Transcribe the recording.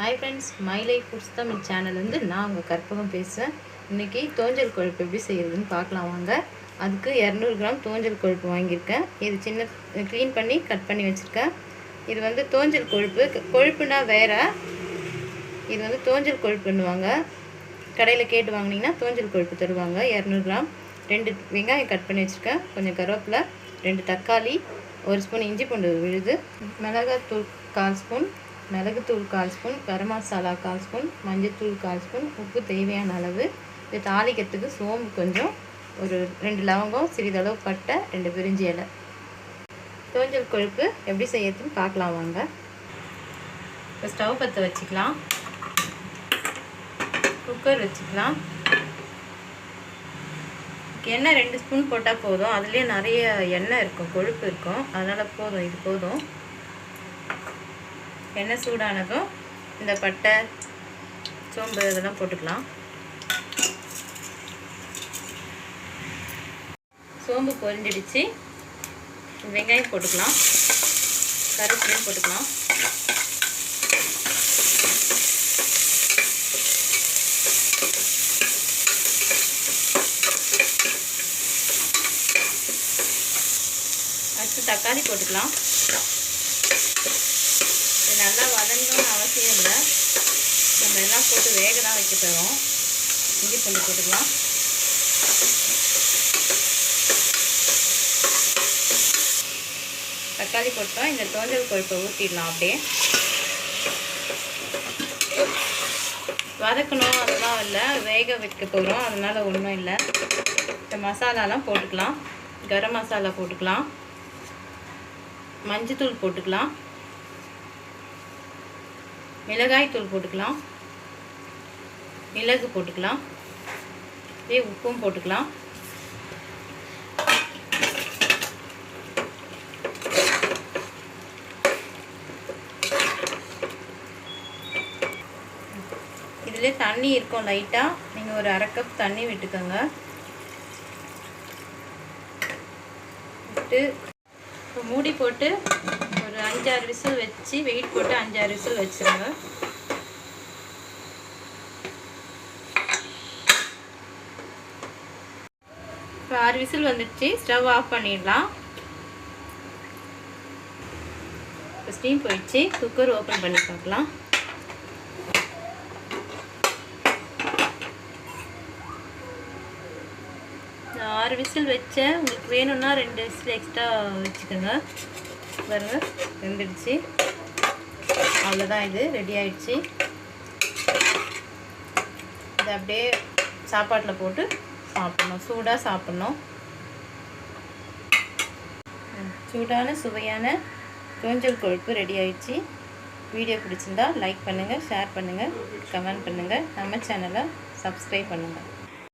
Hi friends, my life foods Tamil channel வந்து நான் உங்க கற்பகம் பேசுறேன். இன்னைக்கு தோஞ்சல் கொழுப்பு எப்படி செய்யறதுன்னு பார்க்கலாம் வாங்க. அதுக்கு 200 கிராம் தோஞ்சல் கொழுப்பு வாங்கியிருக்கேன். இது சின்ன க்ளீன் பண்ணி கட் பண்ணி வச்சிருக்கேன். இது வந்து தோஞ்சல் கொழுப்பு. கொழுப்புனா வேற. இது வந்து தோஞ்சல் கொழுப்புன்னுவாங்க. கடையில் கேட்டு வாங்குனீங்கன்னா தோஞ்சல் கொழுப்பு தருவாங்க. 200 கிராம் 2 வெங்காயம் கட் பண்ணி வச்சிருக்கேன். கொஞ்சம் கருவேப்பிலை, 2 தக்காளி, 1 ஸ்பூன் இஞ்சி பூண்டு விழுது, மிளகாத்தூள் 1/4 ஸ்பூன், மிளகுத்தூள் 1/4 ஸ்பூன், கரம் மசாலா 1/4 ஸ்பூன், மஞ்சள்தூள் 1/4 ஸ்பூன், உப்பு தேவையான அளவு. இது தாளிக்கிறதுக்கு சோம்பு கொஞ்சம், ஒரு 2 லவங்கம், சிறிதளவு பட்டை, 2 பிரிஞ்சி இலை. தோஞ்சல் கொழுப்பு எப்படி செய்யறதுன்னு பார்க்கலாம் வாங்க. இப்போ ஸ்டவ் பற்ற வச்சுக்கலாம். குக்கர் வச்சுக்கலாம். எண்ணெய் 2 ஸ்பூன் போட்டால் போதும். அதுலேயே நிறைய எண்ணெய் இருக்கும், கொழுப்பு இருக்கும், அதனால் போதும், இது போதும். எண்ணெய் சூடானதும் இந்த பட்டை, சோம்பு இதெல்லாம் போட்டுக்கலாம். சோம்பு பொரிஞ்சிடுச்சு. வெங்காயம் போட்டுக்கலாம், கருவேப்பிலையும் போட்டுக்கலாம். அடுத்து தக்காளி போட்டுக்கலாம். இது நல்லா வதங்கணும்னு அவசியம் இல்லை, நம்ம எல்லாம் போட்டு வேக தான் வைக்க போகிறோம். இஞ்சி பூண்டு போட்டுக்கலாம். தக்காளி போட்டோம். இந்த தோஞ்சல் கொழுப்பை ஊற்றிடலாம். அப்படியே வதக்கணும் அதெல்லாம் இல்லை, வேக வைக்க போகிறோம், அதனால் ஒன்றும் இல்லை. இந்த மசாலாலாம் போட்டுக்கலாம். கரம் மசாலா போட்டுக்கலாம், மஞ்சத்தூள் போட்டுக்கலாம், மிளகாய் தூள் போட்டுக்கலாம், மிளகு போட்டுக்கலாம், உப்பும் போட்டுக்கலாம். இதிலே தண்ணி இருக்கும் லைட்டாக, நீங்கள் ஒரு 1/2 கப் தண்ணி விட்டுக்கோங்க. விட்டு மூடி போட்டு ஒரு 5-6 விசில் வச்சு, வெயிட் போட்டு 5-6 விசில் வச்சுருங்க. இப்போ 6 விசில் வந்துடுச்சு. ஸ்டவ் ஆஃப் பண்ணிடலாம். இப்போ ஸ்டீம் போயிடுச்சு. குக்கர் ஓப்பன் பண்ணி பார்க்கலாம். 6 விசில் வச்சேன். உங்களுக்கு வேணும்னா 2 விசில் எக்ஸ்ட்ரா வச்சுக்கோங்க. பாருங்கள், வெந்துடுச்சு. அவ்வளோதான், இது ரெடி ஆயிடுச்சு. இதை அப்படியே சாப்பாட்டில் போட்டு சாப்பிட்ணும், சூடாக சாப்பிட்ணும். சூடான சுவையான தோஞ்சல் கொழுப்பு ரெடி ஆயிடுச்சு. வீடியோ பிடிச்சிருந்தா லைக் பண்ணுங்கள், ஷேர் பண்ணுங்கள், கமெண்ட் பண்ணுங்கள். நம்ம சேனலை சப்ஸ்கிரைப் பண்ணுங்கள்.